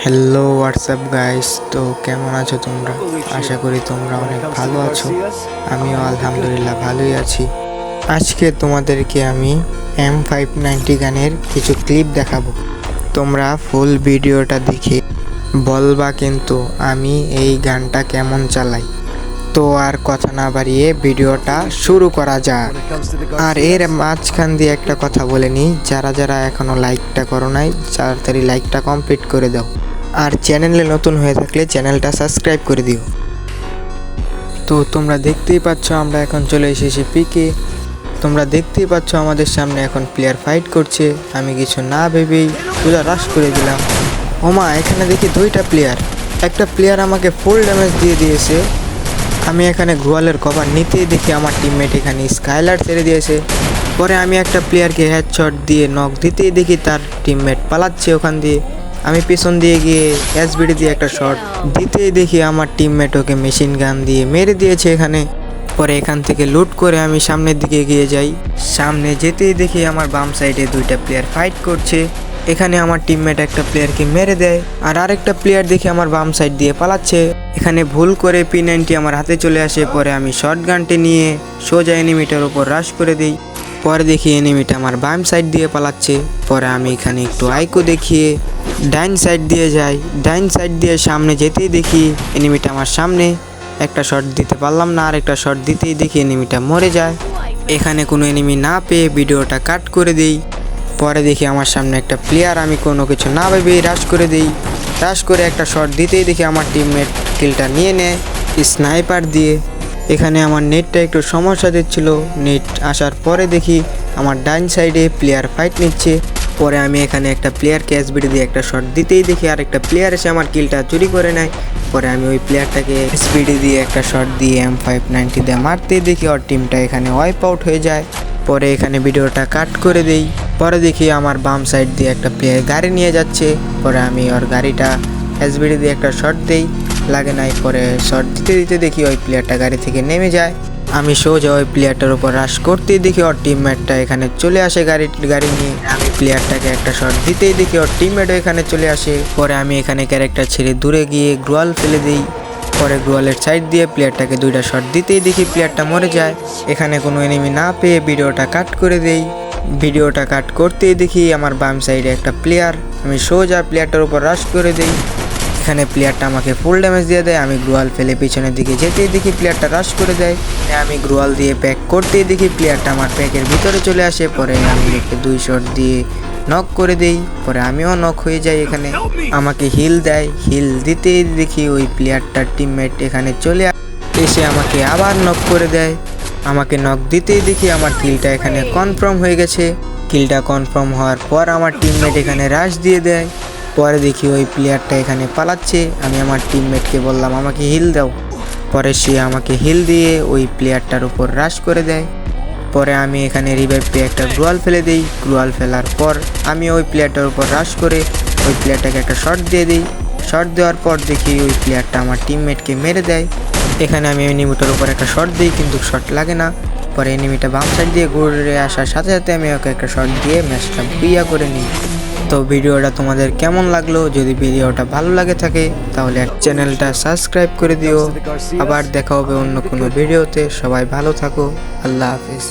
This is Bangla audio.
হ্যালো হোয়াটসঅ্যাপ গাইস, তো কেমন আছো তোমরা? আশা করি তোমরা অনেক ভালো আছো। আমিও আলহামদুলিল্লাহ ভালোই আছি। আজকে তোমাদেরকে আমি M590 গানের কিছু ক্লিপ দেখাবো। তোমরা ফুল ভিডিওটা দেখে বলবা কিন্তু আমি এই গানটা কেমন চালাই। তো আর কথা না বাড়িয়ে ভিডিওটা শুরু করা যাক। আর এর মাঝখান দিয়ে একটা কথা বলে নিই, যারা যারা এখনও লাইকটা করো নাই তাড়াতাড়ি লাইকটা কমপ্লিট করে দাও। আর চ্যানেলে নতুন হয়ে থাকলে চ্যানেলটা সাবস্ক্রাইব করে দিও। তো তোমরা দেখতেই পাচ্ছ আমরা এখন চলে এসেছি পিকে। তোমরা দেখতেই পাচ্ছ আমাদের সামনে এখন প্লেয়ার ফাইট করছে। আমি কিছু না ভেবেই সোজা রাশ করে দিলাম। ওমা, এখানে দেখি দুইটা প্লেয়ার। একটা প্লেয়ার আমাকে ফুল ড্যামেজ দিয়ে দিয়েছে। আমি এখানে গোয়ালের কভার নিতেই দেখি আমার টিমমেট এখানে স্কাইলার ছেড়ে দিয়েছে। পরে আমি একটা প্লেয়ারকে হেডশট দিয়ে নক দিতেই দেখি তার টিমমেট পালাচ্ছে ওখান দিয়ে। আমি পিছন দিয়ে গিয়ে এসবিডি দিয়ে একটা শট দিতেই দেখি আমার টিমমেট ওকে মেশিন গান দিয়ে মেরে দিয়েছে এখানে। পরে এখান থেকে লুট করে আমি সামনের দিকে এগিয়ে যাই। সামনে যেতেই দেখি আমার বাম সাইডে দুইটা প্লেয়ার ফাইট করছে। এখানে আমার টিমমেট একটা প্লেয়ারকে মেরে দেয়, আর আরেকটা প্লেয়ার দেখে আমার বাম সাইড দিয়ে পালাচ্ছে। এখানে ভুল করে P90 আমার হাতে চলে আসে। পরে আমি শর্ট গানটি নিয়ে সোজা এনিমিটার উপর রাশ করে দিই। পরে দেখি এনিমিটা আমার বাম সাইড দিয়ে পালাচ্ছে। পরে আমি এখানে একটু আইকো দেখিয়ে ডাইন সাইড দিয়ে যাই। ডাইন সাইড দিয়ে সামনে যেতেই দেখি এনিমিটা আমার সামনে। একটা শট দিতে পারলাম না, আর একটা শট দিতেই দেখি এনিমিটা মরে যায়। এখানে কোনো এনিমি না পেয়ে ভিডিওটা কাট করে দিই। পরে দেখি আমার সামনে একটা প্লেয়ার, আমি কোনো কিছু না ভেবেই রাশ করে দিই। রাশ করে একটা শট দিতেই দেখি আমার টিমমেট কিলটা নিয়ে নেয় স্নাইপার দিয়ে। এখানে আমার নেটটা একটু সমস্যা দিচ্ছিল। নেট আসার পরে দেখি আমার ডাইন সাইডে প্লেয়ার ফাইট নিচ্ছে। পরে আমি এখানে একটা প্লেয়ারকে এসবিডি দিয়ে একটা শট দিতেই দেখি আরেকটা প্লেয়ার এসে আমার কিলটা চুরি করে নেয়। পরে আমি ওই প্লেয়ারটাকে এসবিডি দিয়ে একটা শট দিয়ে M590 দিয়ে মারতেই দেখি ওর টিমটা এখানে ওয়াইপ আউট হয়ে যায়। পরে এখানে ভিডিওটা কাট করে দেই। পরে দেখি আমার বাম সাইড দিয়ে একটা প্লেয়ার গাড়ি নিয়ে যাচ্ছে। পরে আমি ওর গাড়িটা এসবিডি দিয়ে একটা শট দেই, লাগে নাই। পরে শট দিতে দিতে দেখি ওই প্লেয়ারটা গাড়ি থেকে নেমে যায়। আমি সোজা ওই প্লেয়ারটার উপর রাশ করতেই দেখি ওর টিমমেটটা এখানে চলে আসে গাড়ি নিয়ে। আমি প্লেয়ারটাকে একটা শট দিতেই দেখি ওর টিমমেটও এখানে চলে আসে। পরে আমি এখানে ক্যারেক্টার ছেড়ে দূরে গিয়ে গ্রোয়াল ফেলে দিই। পরে গ্রোয়ালের সাইড দিয়ে প্লেয়ারটাকে দুইটা শট দিতেই দেখি প্লেয়ারটা মরে যায়। এখানে কোনো এনিমি না পেয়ে ভিডিওটা কাট করে দেই। ভিডিওটা কাট করতেই দেখি আমার বাম সাইডে একটা প্লেয়ার। আমি সোজা প্লেয়ারটার উপর রাশ করে দিই। এখানে প্লেয়ারটা আমাকে ফুল ড্যামেজ দিয়ে দেয়। আমি গ্রোয়াল ফেলে পিছনের দিকে যেতেই দেখি প্লেয়ারটা রাশ করে দেয়। আমি গ্রোয়াল দিয়ে প্যাক করতেই দেখি প্লেয়ারটা আমার প্যাকের ভিতরে চলে আসে। পরে আমি একে দুই শট দিয়ে নক করে দেই। পরে আমিও নক হয়ে যাই। এখানে আমাকে হিল দেয়। হিল দিতেই দেখি ওই প্লেয়ারটার টিমমেট এখানে চলে এসে আমাকে আবার নক করে দেয়। আমাকে নক দিতেই দেখি আমার কিলটা এখানে কনফার্ম হয়ে গেছে। কিলটা কনফার্ম হওয়ার পর আমার টিমমেট এখানে রাশ দিয়ে দেয়। পরে দেখি ওই প্লেয়ারটা এখানে পালাচ্ছে। আমি আমার টিমমেটকে বললাম আমাকে হিল দাও। পরে সে আমাকে হিল দিয়ে ওই প্লেয়ারটার উপর রাশ করে দেয়। পরে আমি এখানে রিভাইভ পেয়ে একটা গ্রোয়াল ফেলে দিই। গ্রোয়াল ফেলার পর আমি ওই প্লেয়ারটার উপর রাশ করে ওই প্লেয়ারটাকে একটা শট দিয়ে দিই। শট দেওয়ার পর দেখি ওই প্লেয়ারটা আমার টিমমেটকে মেরে দেয়। এখানে আমি এনিমিটার উপর একটা শট দিই, কিন্তু শট লাগে না। পরে এনিমিটা বাম সাইড দিয়ে ঘুরে আসার সাথে সাথে আমি ওকে একটা শট দিয়ে ম্যাচটা বিয়া করে নিই। তো ভিডিওটা তোমাদের কেমন লাগলো? যদি ভিডিওটা ভালো লাগে থাকে তাহলে চ্যানেলটা সাবস্ক্রাইব করে দিও। আবার দেখা হবে অন্য কোনো ভিডিওতে। সবাই ভালো থাকো। আল্লাহ হাফেজ।